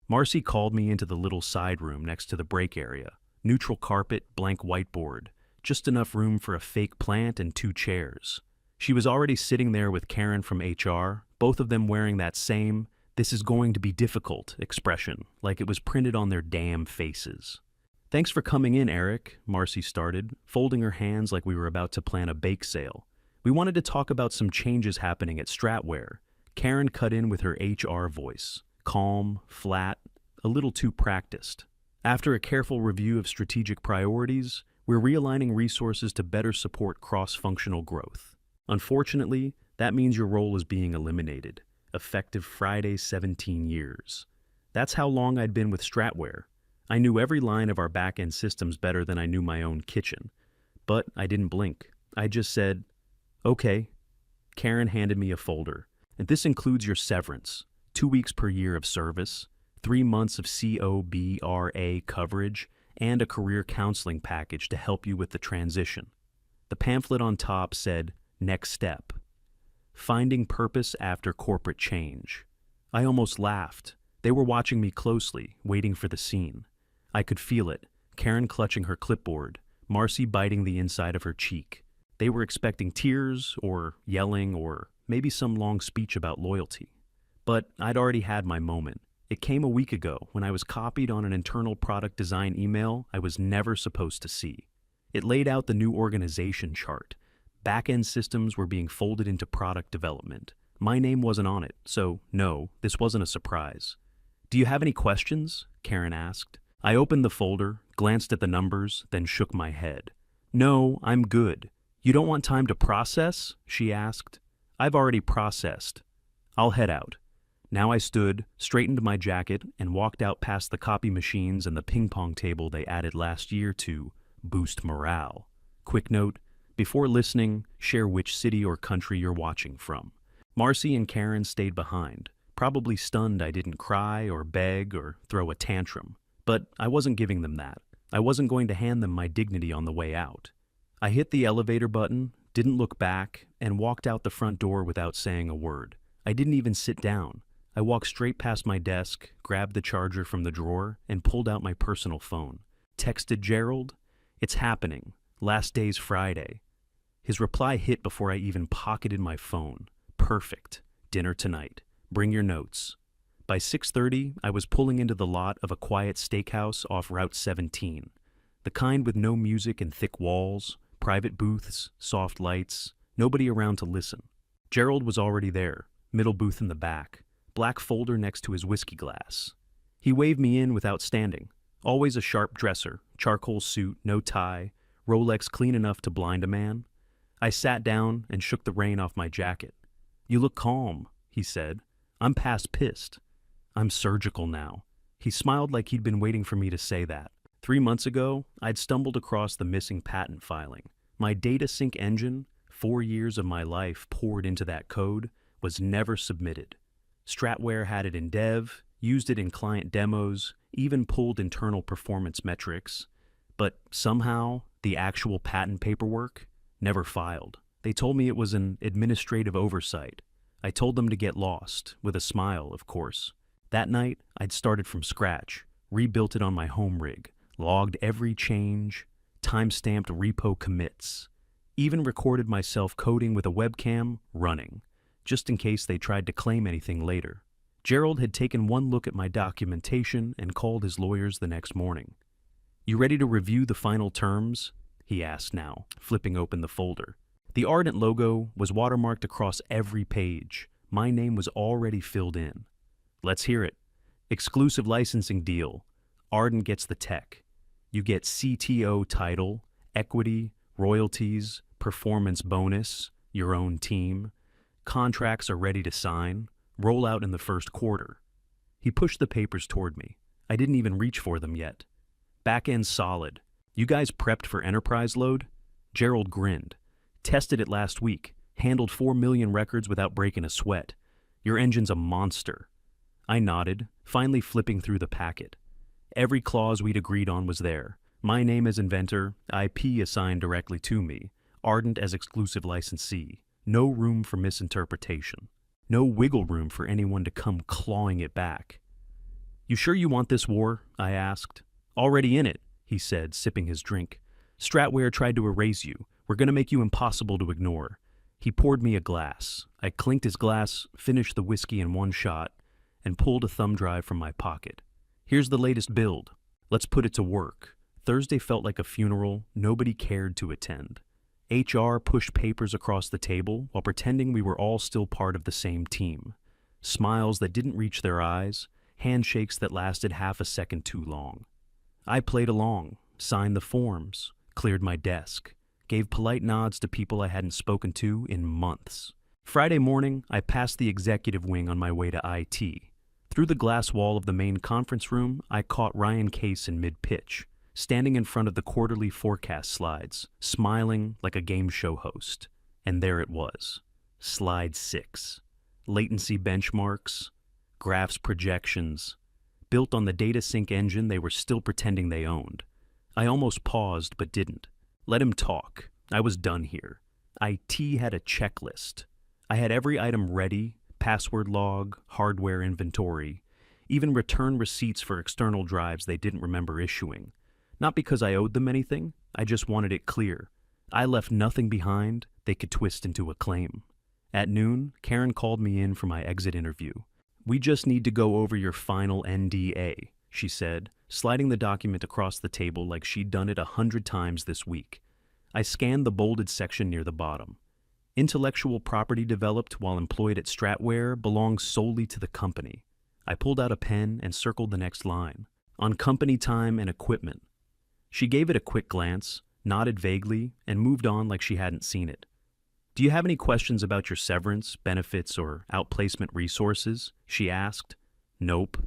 Marcy called me into the little side room next to the break area. Neutral carpet, blank whiteboard, just enough room for a fake plant and two chairs. She was already sitting there with Karen from HR, both of them wearing that same, "this is going to be difficult" expression, like it was printed on their damn faces. "Thanks for coming in, Eric," Marcy started, folding her hands like we were about to plan a bake sale. "We wanted to talk about some changes happening at Stratware." Karen cut in with her HR voice, calm, flat, a little too practiced. "After a careful review of strategic priorities, we're realigning resources to better support cross-functional growth. Unfortunately, that means your role is being eliminated, effective Friday, 17 years. That's how long I'd been with Stratware. I knew every line of our back-end systems better than I knew my own kitchen. But I didn't blink. I just said, "Okay." Karen handed me a folder. "And this includes your severance, 2 weeks per year of service, 3 months of COBRA coverage, and a career counseling package to help you with the transition." The pamphlet on top said, "Next step. Finding purpose after corporate change." I almost laughed. They were watching me closely, waiting for the scene. I could feel it, Karen clutching her clipboard, Marcy biting the inside of her cheek. They were expecting tears, or yelling, or maybe some long speech about loyalty. But I'd already had my moment. It came a week ago when I was copied on an internal product design email I was never supposed to see. It laid out the new organization chart. Back-end systems were being folded into product development. My name wasn't on it, so no, this wasn't a surprise. "Do you have any questions?" Karen asked. I opened the folder, glanced at the numbers, then shook my head. "No, I'm good." "You don't want time to process?" she asked. "I've already processed. I'll head out." Now I stood, straightened my jacket, and walked out past the copy machines and the ping-pong table they added last year to boost morale. Quick note: before listening, share which city or country you're watching from. Marcy and Karen stayed behind, probably stunned I didn't cry or beg or throw a tantrum. But I wasn't giving them that. I wasn't going to hand them my dignity on the way out. I hit the elevator button, didn't look back, and walked out the front door without saying a word. I didn't even sit down. I walked straight past my desk, grabbed the charger from the drawer, and pulled out my personal phone. Texted Gerald, "It's happening. Last day's Friday." His reply hit before I even pocketed my phone. "Perfect. Dinner tonight. Bring your notes." By 6:30, I was pulling into the lot of a quiet steakhouse off Route 17. The kind with no music and thick walls, private booths, soft lights, nobody around to listen. Gerald was already there, middle booth in the back, black folder next to his whiskey glass. He waved me in without standing. Always a sharp dresser, charcoal suit, no tie, Rolex clean enough to blind a man. I sat down and shook the rain off my jacket. "You look calm," he said. "I'm past pissed. I'm surgical now." He smiled like he'd been waiting for me to say that. 3 months ago, I'd stumbled across the missing patent filing. My data sync engine, 4 years of my life poured into that code, was never submitted. Stratware had it in dev, used it in client demos, even pulled internal performance metrics. But somehow, the actual patent paperwork never filed. They told me it was an administrative oversight. I told them to get lost, with a smile, of course. That night, I'd started from scratch, rebuilt it on my home rig, logged every change, time-stamped repo commits, even recorded myself coding with a webcam running, just in case they tried to claim anything later. Gerald had taken one look at my documentation and called his lawyers the next morning. "You ready to review the final terms?" he asked now, flipping open the folder. The Ardent logo was watermarked across every page. My name was already filled in. "Let's hear it. Exclusive licensing deal. Ardent gets the tech. You get CTO title, equity, royalties, performance bonus, your own team. Contracts are ready to sign. Roll out in the first quarter." He pushed the papers toward me. I didn't even reach for them yet. "Back end solid. You guys prepped for enterprise load?" Gerald grinned. "Tested it last week. Handled 4 million records without breaking a sweat. Your engine's a monster." I nodded, finally flipping through the packet. Every clause we'd agreed on was there. My name as inventor, IP assigned directly to me, Ardent as exclusive licensee. No room for misinterpretation. No wiggle room for anyone to come clawing it back. You sure you want this war? I asked. Already in it, he said, sipping his drink. Stratware tried to erase you. We're going to make you impossible to ignore. He poured me a glass. I clinked his glass, finished the whiskey in one shot, and pulled a thumb drive from my pocket. Here's the latest build. Let's put it to work. Thursday felt like a funeral nobody cared to attend. HR pushed papers across the table while pretending we were all still part of the same team. Smiles that didn't reach their eyes, handshakes that lasted half a second too long. I played along, signed the forms, cleared my desk, gave polite nods to people I hadn't spoken to in months. Friday morning, I passed the executive wing on my way to IT. Through the glass wall of the main conference room, I caught Ryan Case in mid-pitch, standing in front of the quarterly forecast slides, smiling like a game show host. And there it was. Slide 6. Latency benchmarks, graphs projections, built on the data sync engine they were still pretending they owned. I almost paused but didn't. Let him talk. I was done here. IT had a checklist. I had every item ready, password log, hardware inventory, even return receipts for external drives they didn't remember issuing. Not because I owed them anything, I just wanted it clear. I left nothing behind they could twist into a claim. At noon, Karen called me in for my exit interview. We just need to go over your final NDA, she said, sliding the document across the table like she'd done it 100 times this week. I scanned the bolded section near the bottom. Intellectual property developed while employed at Stratware belongs solely to the company. I pulled out a pen and circled the next line. On company time and equipment. She gave it a quick glance, nodded vaguely, and moved on like she hadn't seen it. Do you have any questions about your severance, benefits, or outplacement resources? She asked. Nope.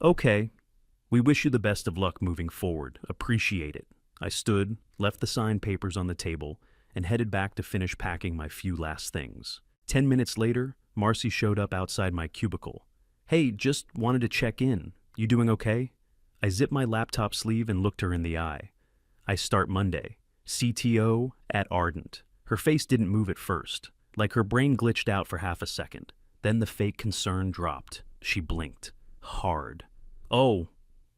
Okay. We wish you the best of luck moving forward. Appreciate it. I stood, left the signed papers on the table, and headed back to finish packing my few last things. 10 minutes later, Marcy showed up outside my cubicle. Hey, just wanted to check in. You doing okay? I zipped my laptop sleeve and looked her in the eye. I start Monday. CTO at Ardent. Her face didn't move at first, like her brain glitched out for half a second. Then the fake concern dropped. She blinked. Hard. Oh,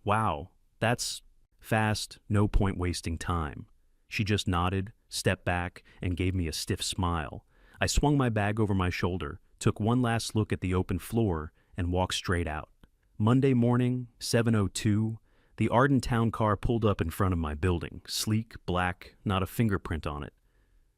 wow, that's fast, no point wasting time. She just nodded, stepped back, and gave me a stiff smile. I swung my bag over my shoulder, took one last look at the open floor, and walked straight out. Monday morning, 7:02, the Ardent town car pulled up in front of my building, sleek, black, not a fingerprint on it.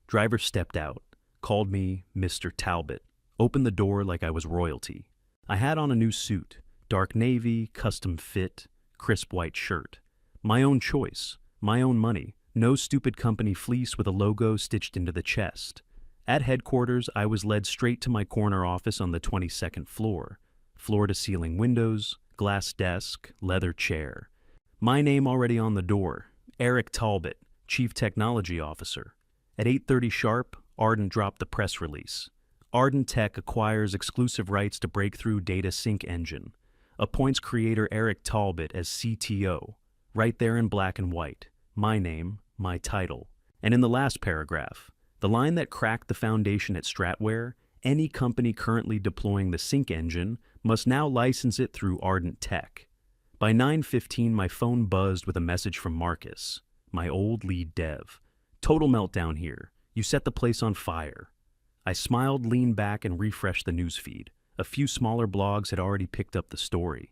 Driver stepped out, called me Mr. Talbot, opened the door like I was royalty. I had on a new suit, dark navy, custom fit, crisp white shirt. My own choice, my own money, no stupid company fleece with a logo stitched into the chest. At headquarters, I was led straight to my corner office on the 22nd floor. Floor-to-ceiling windows, glass desk, leather chair. My name already on the door, Eric Talbot, Chief Technology Officer. At 8:30 sharp, Ardent dropped the press release. Ardent Tech acquires exclusive rights to breakthrough data sync engine. Appoints creator Eric Talbot as CTO. Right there in black and white. My name, my title. And in the last paragraph, the line that cracked the foundation at Stratware, any company currently deploying the sync engine must now license it through Ardent Tech. By 9:15, my phone buzzed with a message from Marcus, my old lead dev. Total meltdown here. You set the place on fire. I smiled, leaned back, and refreshed the newsfeed. A few smaller blogs had already picked up the story.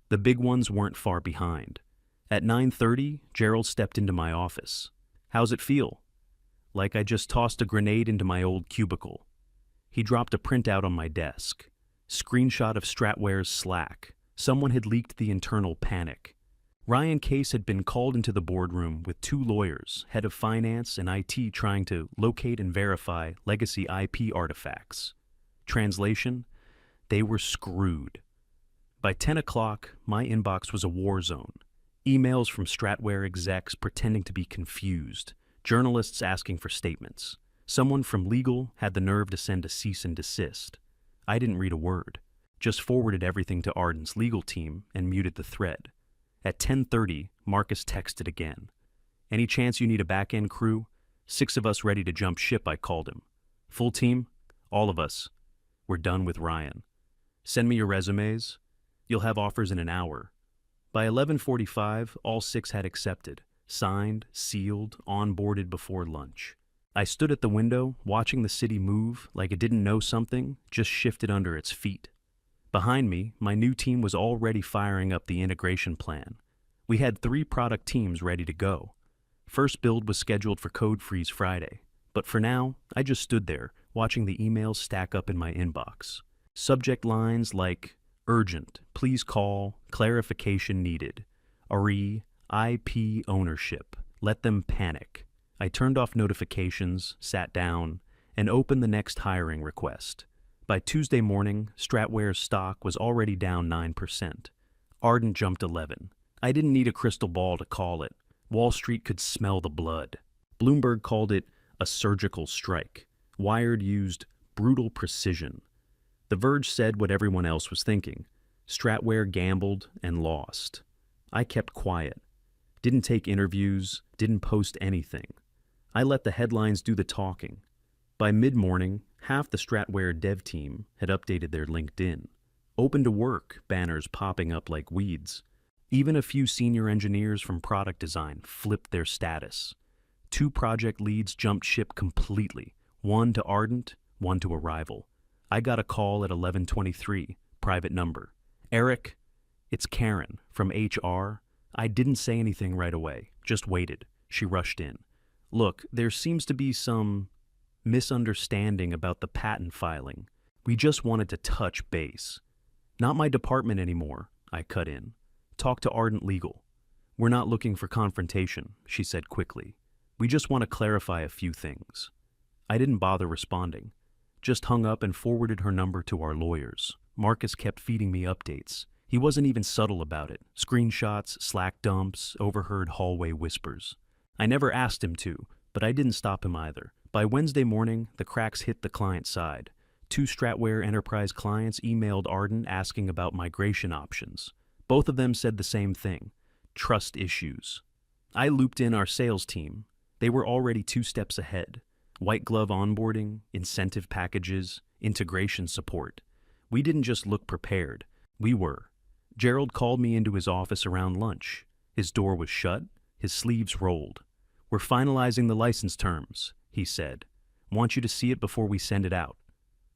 The big ones weren't far behind. At 9:30, Gerald stepped into my office. How's it feel? Like I just tossed a grenade into my old cubicle. He dropped a printout on my desk. Screenshot of Stratware's Slack. Someone had leaked the internal panic. Ryan Case had been called into the boardroom with 2 lawyers, head of finance and IT, trying to locate and verify legacy IP artifacts. Translation: they were screwed. By 10 o'clock, my inbox was a war zone. Emails from Stratware execs pretending to be confused. Journalists asking for statements. Someone from legal had the nerve to send a cease and desist. I didn't read a word. Just forwarded everything to Ardent's legal team and muted the thread. At 10:30, Marcus texted again. Any chance you need a back-end crew? 6 of us ready to jump ship, I called him. Full team? All of us. We're done with Ryan. Send me your resumes. You'll have offers in an hour. By 11:45, all 6 had accepted, signed, sealed, onboarded before lunch. I stood at the window, watching the city move like it didn't know something, just shifted under its feet. Behind me, my new team was already firing up the integration plan. We had 3 product teams ready to go. First build was scheduled for Code Freeze Friday, but for now, I just stood there, watching the emails stack up in my inbox. Subject lines like, urgent, please call, clarification needed, RE, IP ownership, let them panic. I turned off notifications, sat down, and opened the next hiring request. By Tuesday morning, Stratware's stock was already down 9%. Ardent jumped 11. I didn't need a crystal ball to call it. Wall Street could smell the blood. Bloomberg called it a surgical strike. Wired used brutal precision. The Verge said what everyone else was thinking. Stratware gambled and lost. I kept quiet. Didn't take interviews, didn't post anything. I let the headlines do the talking. By mid-morning, half the Stratware dev team had updated their LinkedIn. Open to work banners popping up like weeds. Even a few senior engineers from product design flipped their status. 2 project leads jumped ship completely, one to Ardent, one to a rival. I got a call at 11:23, private number. Eric, it's Karen from HR. I didn't say anything right away, just waited. She rushed in. Look, there seems to be some misunderstanding about the patent filing. We just wanted to touch base. Not my department anymore, I cut in. Talk to Ardent Legal. We're not looking for confrontation, she said quickly. We just want to clarify a few things. I didn't bother responding. Just hung up and forwarded her number to our lawyers. Marcus kept feeding me updates. He wasn't even subtle about it. Screenshots, Slack dumps, overheard hallway whispers. I never asked him to, but I didn't stop him either. By Wednesday morning, the cracks hit the client side. 2 Stratware Enterprise clients emailed Ardent asking about migration options. Both of them said the same thing: trust issues. I looped in our sales team. They were already 2 steps ahead. White glove onboarding, incentive packages, integration support. We didn't just look prepared. We were. Gerald called me into his office around lunch. His door was shut, his sleeves rolled. We're finalizing the license terms, he said. Want you to see it before we send it out.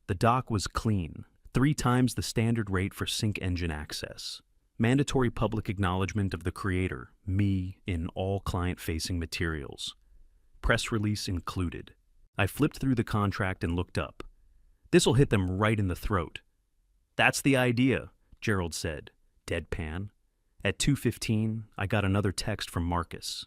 The doc was clean, 3 times the standard rate for sync engine access. Mandatory public acknowledgement of the creator, me, in all client-facing materials. Press release included. I flipped through the contract and looked up. This'll hit them right in the throat. That's the idea, Gerald said, deadpan. At 2:15, I got another text from Marcus.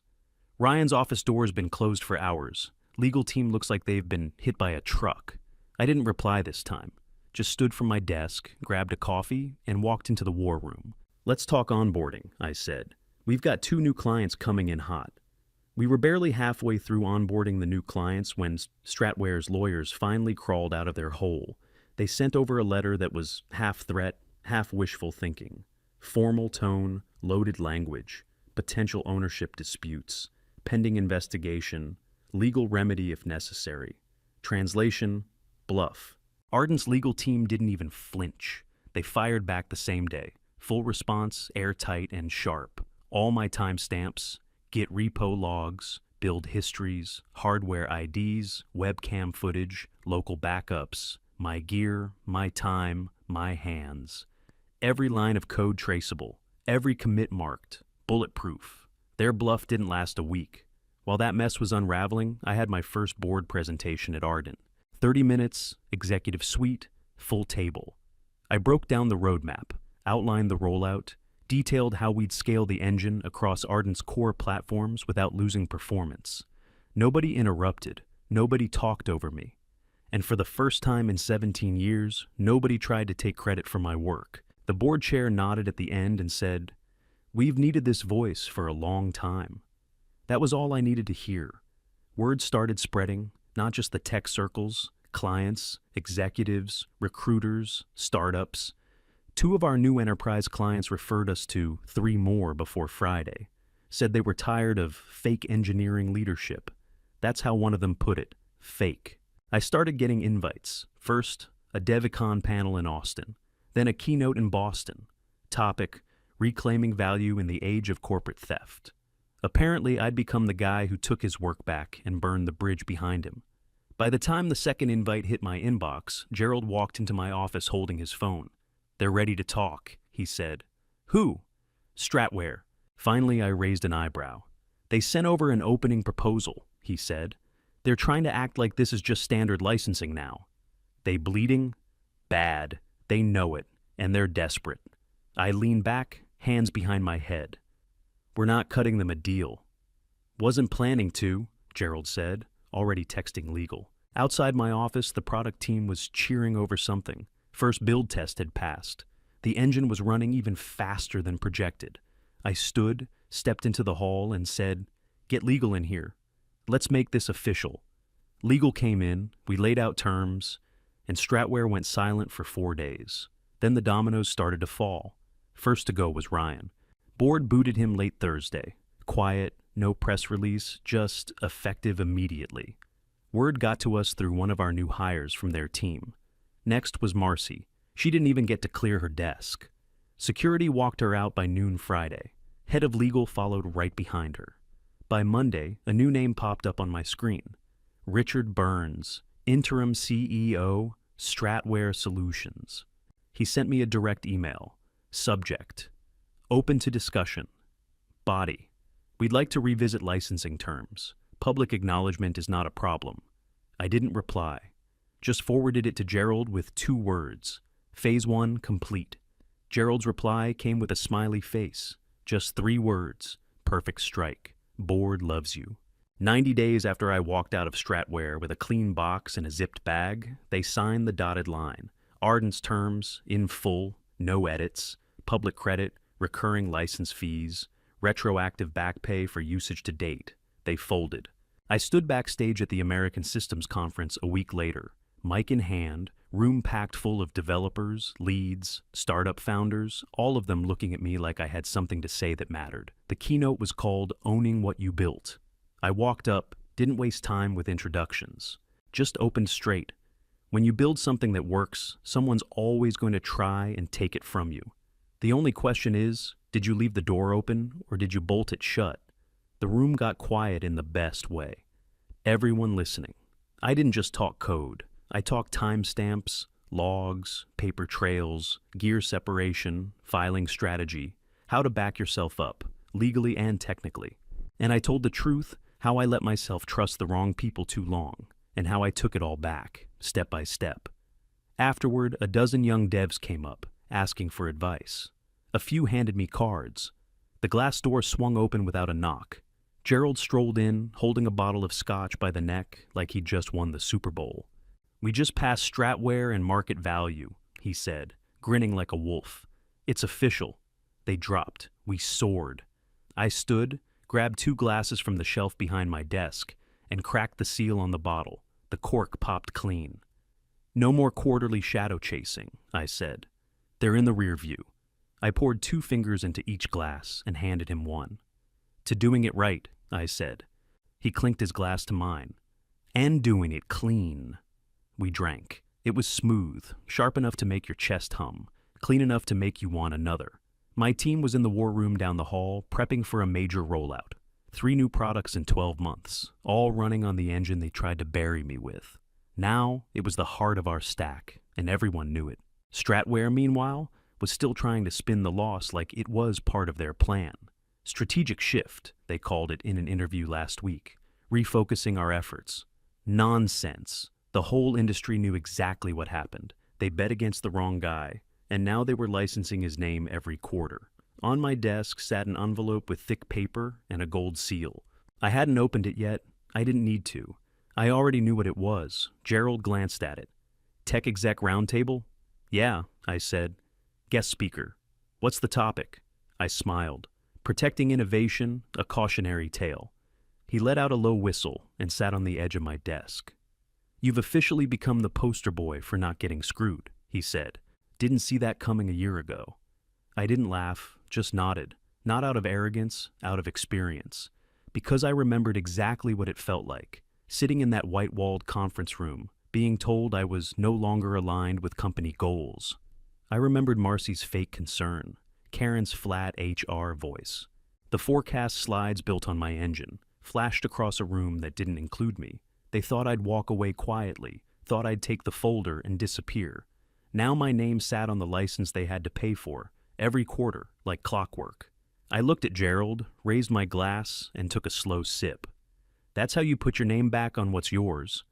Ryan's office door has been closed for hours. Legal team looks like they've been hit by a truck. I didn't reply this time. Just stood from my desk, grabbed a coffee, and walked into the war room. Let's talk onboarding, I said. We've got 2 new clients coming in hot. We were barely halfway through onboarding the new clients when Stratware's lawyers finally crawled out of their hole. They sent over a letter that was half threat, half wishful thinking. Formal tone, loaded language, potential ownership disputes, pending investigation, legal remedy if necessary. Translation, bluff. Ardent's legal team didn't even flinch. They fired back the same day. Full response, airtight and sharp. All my timestamps, Git repo logs, build histories, hardware IDs, webcam footage, local backups, my gear, my time, my hands. Every line of code traceable, every commit marked, bulletproof. Their bluff didn't last a week. While that mess was unraveling, I had my first board presentation at Ardent. 30 minutes, executive suite, full table. I broke down the roadmap, outlined the rollout, detailed how we'd scale the engine across Ardent's core platforms without losing performance. Nobody interrupted, nobody talked over me. And for the first time in 17 years, nobody tried to take credit for my work. The board chair nodded at the end and said, "We've needed this voice for a long time." That was all I needed to hear. Word started spreading, not just the tech circles, clients, executives, recruiters, startups. 2 of our new enterprise clients referred us to 3 more before Friday, said they were tired of fake engineering leadership. That's how one of them put it, fake. I started getting invites. First, a DevCon panel in Austin, then a keynote in Boston. Topic, reclaiming value in the age of corporate theft. Apparently, I'd become the guy who took his work back and burned the bridge behind him. By the time the second invite hit my inbox, Gerald walked into my office holding his phone. "They're ready to talk," he said. "Who?" "Stratware." Finally, I raised an eyebrow. "They sent over an opening proposal," he said. "They're trying to act like this is just standard licensing now." "They bleeding?" "Bad. They know it, and they're desperate." I leaned back, hands behind my head. "We're not cutting them a deal." "Wasn't planning to," Gerald said, already texting legal. Outside my office, the product team was cheering over something. First build test had passed. The engine was running even faster than projected. I stood, stepped into the hall, and said, "Get legal in here. Let's make this official." Legal came in, we laid out terms, and Stratware went silent for 4 days. Then the dominoes started to fall. First to go was Ryan. Board booted him late Thursday. Quiet, no press release, just effective immediately. Word got to us through one of our new hires from their team. Next was Marcy. She didn't even get to clear her desk. Security walked her out by noon Friday. Head of legal followed right behind her. By Monday, a new name popped up on my screen. Richard Burns, Interim CEO, Stratware Solutions. He sent me a direct email. Subject: Open to discussion. Body: We'd like to revisit licensing terms. Public acknowledgement is not a problem. I didn't reply. Just forwarded it to Gerald with 2 words. Phase 1 complete. Gerald's reply came with a smiley face. Just 3 words. Perfect strike. Board loves you. 90 days after I walked out of Stratware with a clean box and a zipped bag, they signed the dotted line. Ardent's terms, in full, no edits, public credit, recurring license fees, retroactive back pay for usage to date. They folded. I stood backstage at the American Systems Conference a week later, mic in hand, room packed full of developers, leads, startup founders, all of them looking at me like I had something to say that mattered. The keynote was called Owning What You Built. I walked up, didn't waste time with introductions, just opened straight. When you build something that works, someone's always going to try and take it from you. The only question is, did you leave the door open or did you bolt it shut? The room got quiet in the best way. Everyone listening. I didn't just talk code. I talked timestamps, logs, paper trails, gear separation, filing strategy, how to back yourself up, legally and technically. And I told the truth, how I let myself trust the wrong people too long, and how I took it all back, step by step. Afterward, a dozen young devs came up, asking for advice. A few handed me cards. The glass door swung open without a knock. Gerald strolled in, holding a bottle of scotch by the neck like he'd just won the Super Bowl. "We just passed Stratware and market value," he said, grinning like a wolf. "It's official." They dropped. We soared. I stood, grabbed 2 glasses from the shelf behind my desk, and cracked the seal on the bottle. The cork popped clean. "No more quarterly shadow chasing," I said. "They're in the rear view." I poured 2 fingers into each glass and handed him one. "To doing it right," I said. He clinked his glass to mine. "And doing it clean." We drank. It was smooth, sharp enough to make your chest hum, clean enough to make you want another. My team was in the war room down the hall, prepping for a major rollout. 3 new products in 12 months, all running on the engine they tried to bury me with. Now, it was the heart of our stack, and everyone knew it. Stratware, meanwhile, was still trying to spin the loss like it was part of their plan. Strategic shift, they called it in an interview last week, refocusing our efforts. Nonsense. The whole industry knew exactly what happened. They bet against the wrong guy, and now they were licensing his name every quarter. On my desk sat an envelope with thick paper and a gold seal. I hadn't opened it yet. I didn't need to. I already knew what it was. Gerald glanced at it. "Tech Exec Roundtable?" "Yeah," I said. "Guest speaker." "What's the topic?" I smiled. "Protecting innovation, a cautionary tale." He let out a low whistle and sat on the edge of my desk. "You've officially become the poster boy for not getting screwed," he said. "Didn't see that coming a year ago." I didn't laugh, just nodded. Not out of arrogance, out of experience. Because I remembered exactly what it felt like, sitting in that white-walled conference room, being told I was no longer aligned with company goals. I remembered Marcy's fake concern. Karen's flat HR voice. The forecast slides built on my engine flashed across a room that didn't include me. They thought I'd walk away quietly, thought I'd take the folder and disappear. Now my name sat on the license they had to pay for, every quarter, like clockwork. I looked at Gerald, raised my glass, and took a slow sip. That's how you put your name back on what's yours.